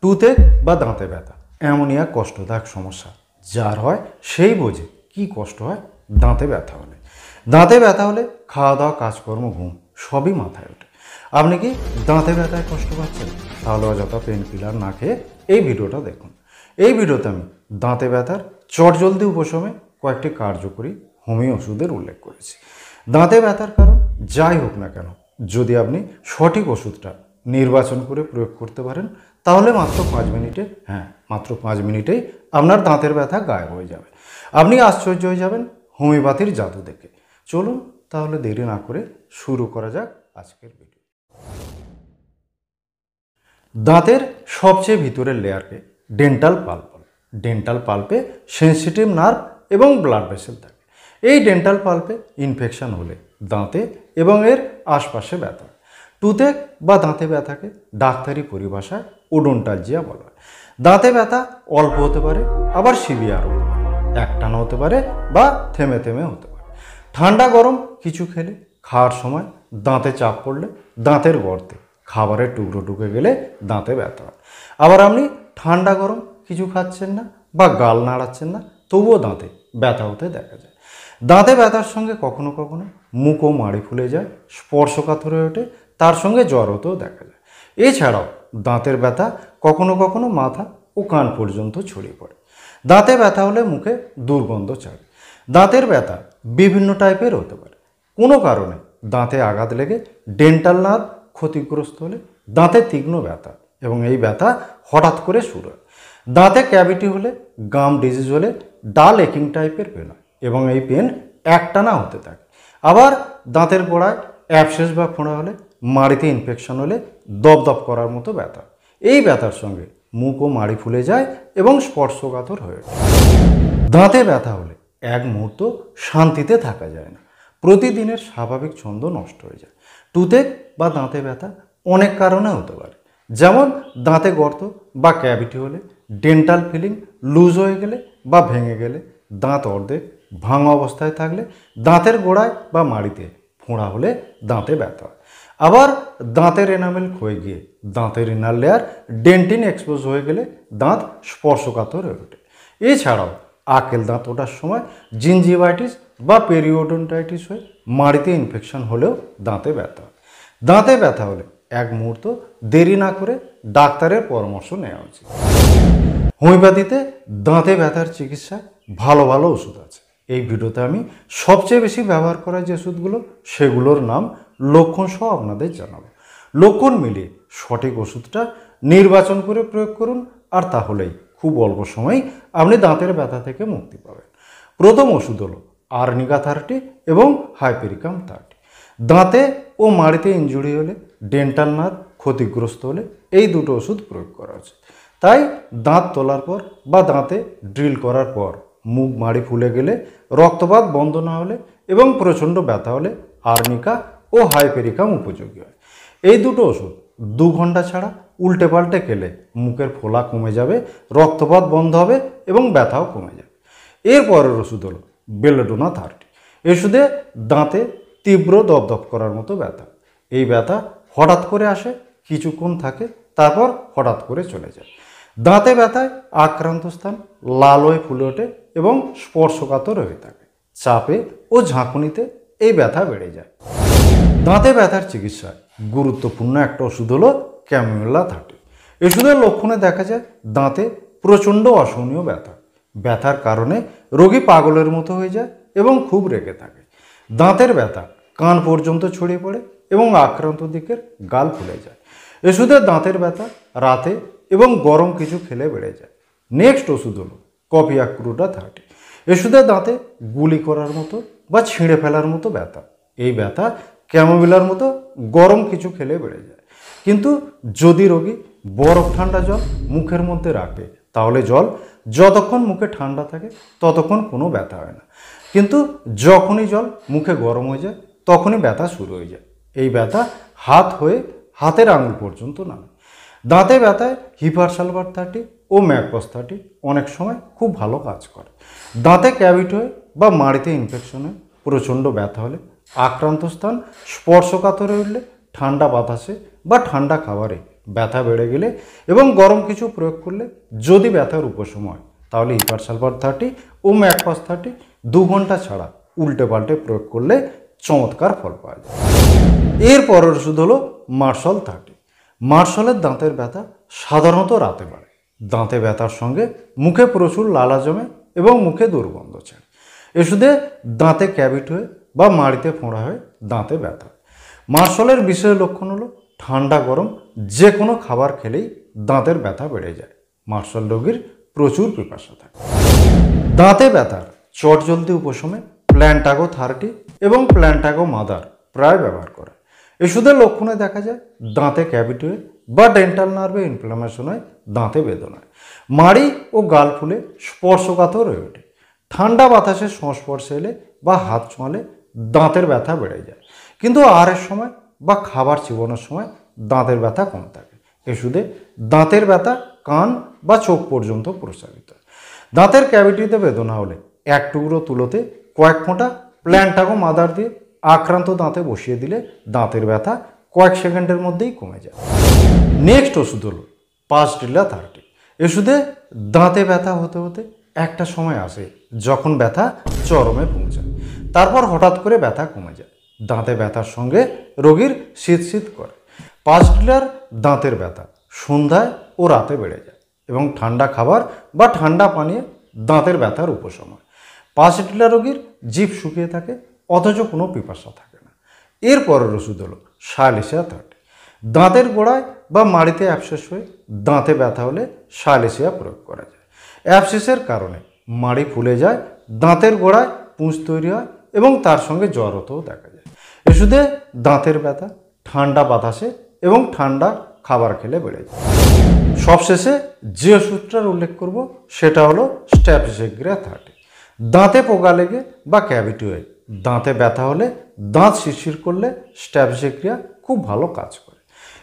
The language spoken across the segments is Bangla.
টুথেক বা দাঁতে ব্যথা এমনই এক কষ্টদায়ক সমস্যা, যার হয় সেই বোঝে কি কষ্ট হয় দাঁতে ব্যথা হলে। দাঁতে ব্যথা হলে খাওয়া দাওয়া, কাজকর্ম, ঘুম সবই মাথায় ওঠে। আপনি কি দাঁতে ব্যথায় কষ্ট পাচ্ছেন? তাহলে অযথা পেন কিলার না খেয়ে এই ভিডিওটা দেখুন। এই ভিডিওতে আমি দাঁতে ব্যথার চটজলদি উপশমে কয়েকটি কার্যকরী হোমিও ওষুধের উল্লেখ করেছি। দাঁতে ব্যথার কারণ যাই হোক না কেন, যদি আপনি সঠিক ওষুধটা নির্বাচন করে প্রয়োগ করতে পারেন, তাহলে মাত্র 5 মিনিটে, মাত্র 5 মিনিটেই আপনার দাঁতের ব্যথা গায়েব হয়ে যাবে। আপনি আশ্চর্য হয়ে যাবেন হোমিওপ্যাথির জাদু দেখে। চলুন তাহলে দেরি না করে শুরু করা যাক আজকের ভিডিও। দাঁতের সবচেয়ে ভিতরের লেয়ারকে ডেন্টাল পাল্প বলে। ডেন্টাল পাল্পে সেনসিটিভ নার্ভ এবং ব্লাড ভেসেল থাকে। এই ডেন্টাল পাল্পে ইনফেকশন হলে দাঁতে এবং এর আশপাশে ব্যথা। টুথেক বা দাঁতে ব্যথাকে ডাক্তারি পরিভাষায় ওডোন্টালজিয়া বলা হয়। দাঁতে ব্যথা অল্প হতে পারে, আবার সিভিয়ার হতে পারে, একটানা হতে পারে বা থেমে থেমে হতে পারে। ঠান্ডা গরম কিছু খেলে, খাওয়ার সময় দাঁতে চাপ পড়লে, দাঁতের গর্তে খাবারের টুকরো ঢুকে গেলে দাঁতে ব্যথা হয়। আবার আপনি ঠান্ডা গরম কিছু খাচ্ছেন না বা গাল নাড়াচ্ছেন না, তবুও দাঁতে ব্যথা হতে দেখা যায়। দাঁতে ব্যথার সঙ্গে কখনো কখনো মুখ ও মাড়ি ফুলে যায়, স্পর্শকাতর হয়ে ওঠে, তার সঙ্গে জ্বর হতেও দেখা যায়। এছাড়াও দাঁতের ব্যথা কখনো কখনো মাথা ও কান পর্যন্ত ছড়িয়ে পড়ে। দাঁতে ব্যথা হলে মুখে দুর্গন্ধ ছাড়ে। দাঁতের ব্যথা বিভিন্ন টাইপের হতে পারে। কোনো কারণে দাঁতে আঘাত লেগে ডেন্টাল নার্ভ ক্ষতিগ্রস্ত হলে দাঁতে তীক্ষ্ণ ব্যথা, এবং এই ব্যথা হঠাৎ করে শুরু হয়। দাঁতে ক্যাভিটি হলে, গাম ডিজিজ হলে ডাল একিং টাইপের পেন হয়, এবং এই পেন একটানা হতে থাকে। আবার দাঁতের গোড়ায় অ্যাবসেস বা ফোঁড়া হলে, মাড়িতে ইনফেকশন হলে দপদপ করার মতো ব্যথা। এই ব্যথার সঙ্গে মুখ ও মাড়ি ফুলে যায় এবং স্পর্শকাতর হয়ে ওঠে। দাঁতে ব্যথা হলে এক মুহূর্ত শান্তিতে থাকা যায় না। প্রতিদিনের স্বাভাবিক ছন্দ নষ্ট হয়ে যায়। টুথেক বা দাঁতে ব্যথা অনেক কারণে হতে পারে, যেমন দাঁতে গর্ত বা ক্যাভিটি হলে, ডেন্টাল ফিলিং লুজ হয়ে গেলে বা ভেঙে গেলে, দাঁত অর্ধেক ভাঙা অবস্থায় থাকলে, দাঁতের গোড়ায় বা মাড়িতে ফোঁড়া হলে দাঁতে ব্যথা হয়। আবার দাঁতের এনামেল ক্ষয়ে গিয়ে দাঁতের ইনার লেয়ার ডেন্টিন এক্সপোজ হয়ে গেলে দাঁত স্পর্শকাতর হয়ে ওঠে। এছাড়াও আকেল দাঁত ওঠার সময় জিঞ্জিভাইটিস বা পেরিওডন্টাইটিস হয়ে মাড়িতে ইনফেকশন হলেও দাঁতে ব্যথা হয়। দাঁতে ব্যথা হলে এক মুহূর্ত দেরি না করে ডাক্তারের পরামর্শ নেওয়া উচিত। হোমিওপ্যাথিতে দাঁতে ব্যথার চিকিৎসায় ভালো ভালো ওষুধ আছে। এই ভিডিওতে আমি সবচেয়ে বেশি ব্যবহার করা যে ওষুধগুলো, সেগুলোর নাম লক্ষণ সহ আপনাদের জানাবো। লক্ষণ মিলিয়ে সঠিক ওষুধটা নির্বাচন করে প্রয়োগ করুন, আর তাহলেই খুব অল্প সময়েই আপনি দাঁতের ব্যথা থেকে মুক্তি পাবেন। প্রথম ওষুধ হলো আর্নিকা 30 এবং হাইপেরিকাম 30। দাঁতে ও মাড়িতে ইনজুরি হলে, ডেন্টাল নার্ভ ক্ষতিগ্রস্ত হলে এই দুটো ওষুধ প্রয়োগ করা উচিত। তাই দাঁত তোলার পর বা দাঁতে ড্রিল করার পর মুখ মাড়ি ফুলে গেলে, রক্তপাত বন্ধ না হলে এবং প্রচণ্ড ব্যথা হলে আর্নিকা ও হাইপেরিকাম উপযোগী হয়। এই দুটো ওষুধ 2 ঘন্টা ছাড়া উল্টে পাল্টে খেলে মুখের ফোলা কমে যাবে, রক্তপাত বন্ধ হবে এবং ব্যথাও কমে যাবে। এরপরের ওষুধ হলো বেলোডোনা 30। এই ওষুধে দাঁতে তীব্র দপদপ করার মতো ব্যথা। এই ব্যথা হঠাৎ করে আসে, কিছুক্ষণ থাকে, তারপর হঠাৎ করে চলে যায়। দাঁতে ব্যথায় আক্রান্ত স্থান লাল হয়ে ফুলে ওঠে এবং স্পর্শকাতর হয়ে থাকে। চাপে ও ঝাঁকুনিতে এই ব্যথা বেড়ে যায়। দাঁতে ব্যথার চিকিৎসায় গুরুত্বপূর্ণ একটা ওষুধ হলো ক্যামিউলা 30। এই ওষুধের লক্ষণে দেখা যায় দাঁতে প্রচণ্ড অসহনীয় ব্যথা। ব্যথার কারণে রোগী পাগলের মতো হয়ে যায় এবং খুব রেগে থাকে। দাঁতের ব্যথা কান পর্যন্ত ছড়িয়ে পড়ে এবং আক্রান্ত দিকের গাল ফুলে যায়। ওষুধের দাঁতের ব্যথা রাতে এবং গরম কিছু খেলে বেড়ে যায়। নেক্সট ওষুধ হলো কপিয়াক্রুটা 30। ওষুধের দাঁতে গুলি করার মতো বা ছিঁড়ে ফেলার মতো ব্যথা। এই ব্যথা ক্যামোমিলার মতো গরম কিছু খেলে বেড়ে যায়। কিন্তু যদি রোগী বরফ ঠান্ডা জল মুখের মধ্যে রাখে, তাহলে জল যতক্ষণ মুখে ঠান্ডা থাকে ততক্ষণ কোনো ব্যথা হয় না। কিন্তু যখনই জল মুখে গরম হয়ে যায়, তখনই ব্যথা শুরু হয়ে যায়। এই ব্যথা হাত হয়ে হাতের আঙুল পর্যন্ত নামে। দাঁতে ব্যথায় হিপার সালফার 30 ও ম্যাকপস 30 অনেক সময় খুব ভালো কাজ করে। দাঁতে ক্যাভিটি হয়ে বা মাড়িতে ইনফেকশন হয়ে প্রচণ্ড ব্যথা হলে, আক্রান্ত স্থান স্পর্শকাতর হয়ে উঠলে, ঠান্ডা বাতাসে বা ঠান্ডা খাবারে ব্যথা বেড়ে গেলে এবং গরম কিছু প্রয়োগ করলে যদি ব্যথার উপশম হয় তাহলে ইপার সালফার 30 ও ম্যাকফাস 30 2 ঘন্টা ছাড়া উল্টে পাল্টে প্রয়োগ করলে চমৎকার ফল পাওয়া যায়। এর পরের ওষুধ হলো মার্শাল 30। মার্শালের দাঁতের ব্যথা সাধারণত রাতে বাড়ে। দাঁতে ব্যথার সঙ্গে মুখে প্রচুর লালা জমে এবং মুখে দুর্গন্ধ ছাড়ে। ওষুধে দাঁতে ক্যাভিটি হয়ে বা মাড়িতে ফোঁড়া হয়ে দাঁতে ব্যথা। মার্শালের বিশেষ লক্ষণ হলো ঠান্ডা গরম যে কোনো খাবার খেলেই দাঁতের ব্যথা বেড়ে যায়। মার্শাল রোগীর প্রচুর পিপাসা থাকে। দাঁতে ব্যথার চটজলদি উপশমে প্ল্যান্টাগো 30 এবং প্ল্যান্টাগো মাদার প্রায় ব্যবহার করে। ওষুধের লক্ষণে দেখা যায় দাঁতে ক্যাভিটি হয়ে বা ডেন্টাল নার্ভে ইনফ্লামেশন হয়, দাঁতে বেদনা হয়, মাড়ি ও গাল ফুলে স্পর্শকাতর হয়ে ওঠে। ঠান্ডা বাতাসের সংস্পর্শে এলে বা হাত ছোঁয়ালে দাঁতের ব্যথা বেড়ে যায়, কিন্তু আহারের সময় বা খাবার চিবানোর সময় দাঁতের ব্যথা কম থাকে। ওষুধে দাঁতের ব্যথা কান বা চোখ পর্যন্ত প্রসারিত। দাঁতের ক্যাভিটিতে বেদনা হলে এক টুকরো তুলোতে কয়েক ফোঁটা প্ল্যান্টাগো মাদার দিয়ে আক্রান্ত দাঁতে বসিয়ে দিলে দাঁতের ব্যথা কয়েক সেকেন্ডের মধ্যেই কমে যায়। নেক্সট ওষুধ হলো পাসডিলা 30। ওষুধে দাঁতে ব্যথা হতে হতে একটা সময় আসে যখন ব্যথা চরমে পৌঁছায়, তারপর হঠাৎ করে ব্যথা কমে যায়। দাঁতে ব্যথার সঙ্গে রোগীর শীত শীত করে। পাসডিলার দাঁতের ব্যথা সন্ধ্যায় ও রাতে বেড়ে যায় এবং ঠান্ডা খাবার বা ঠান্ডা পানীয়ে দাঁতের ব্যথার উপশম হয়। পাসডিলা রোগীর জিভ শুকিয়ে থাকে অথচ কোনো পিপাসা থাকে না। এর পরের ওষুধ হলো সায়ালিসিয়া 30। দাঁতের গোড়ায় বা মাড়িতে অ্যাবসেস হয়ে দাঁতে ব্যথা হলে সায়ালিসিয়া প্রয়োগ করা যায়। অ্যাবসেসের কারণে মাড়ি ফুলে যায়, দাঁতের গোড়ায় পুঁজ তৈরি হয় এবং তার সঙ্গে জ্বর হতেও দেখা যায়। ওষুধে দাঁতের ব্যথা ঠান্ডা বাতাসে এবং ঠান্ডা খাবার খেলে বেড়ে যায়। সবশেষে যে ওষুধটার উল্লেখ করব সেটা হলো স্ট্যাফিলোকোকাস 30। দাঁতে পোকা লেগে বা ক্যাভিটি হয়ে দাঁতে ব্যথা হলে দাঁত শিরশির করলে স্ট্যাফিলোকোকাস খুব ভালো কাজ করে।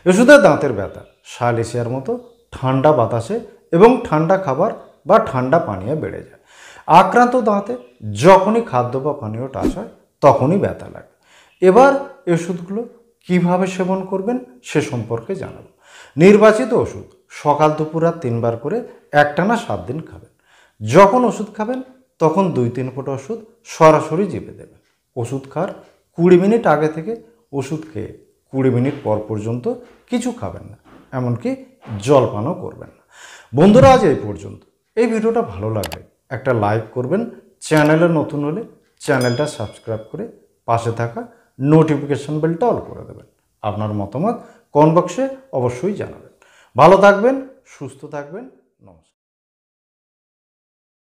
ওষুধে দাঁতের ব্যথা সায়ালিসিয়ার মতো ঠান্ডা বাতাসে এবং ঠান্ডা খাবার বা ঠান্ডা পানীয় বেড়ে যায়। আক্রান্ত দাঁতে যখনই খাদ্য বা পানীয় টাচ হয় তখনই ব্যথা লাগে। এবার ওষুধগুলো কিভাবে সেবন করবেন সে সম্পর্কে জানাবো। নির্বাচিত ওষুধ সকাল দুপুর রাত 3 বার করে একটানা 7 দিন খাবেন। যখন ওষুধ খাবেন তখন 2-3 ফোঁটা ওষুধ সরাসরি জিভে দেবেন। ওষুধ খাওয়ার 20 মিনিট আগে থেকে ওষুধ খেয়ে 20 মিনিট পর পর্যন্ত কিছু খাবেন না, এমনকি জলপানও করবেন না। বন্ধুরা, আজ এই পর্যন্ত। এই ভিডিওটা ভালো লাগলে একটা লাইক করবেন, চ্যানেলে নতুন হলে চ্যানেলটা সাবস্ক্রাইব করে পাশে থাকা নোটিফিকেশন বেলটা অল করে দেবেন। আপনার মতামত কমেন্ট বক্সে অবশ্যই জানাবেন। ভালো থাকবেন, সুস্থ থাকবেন। নমস্কার।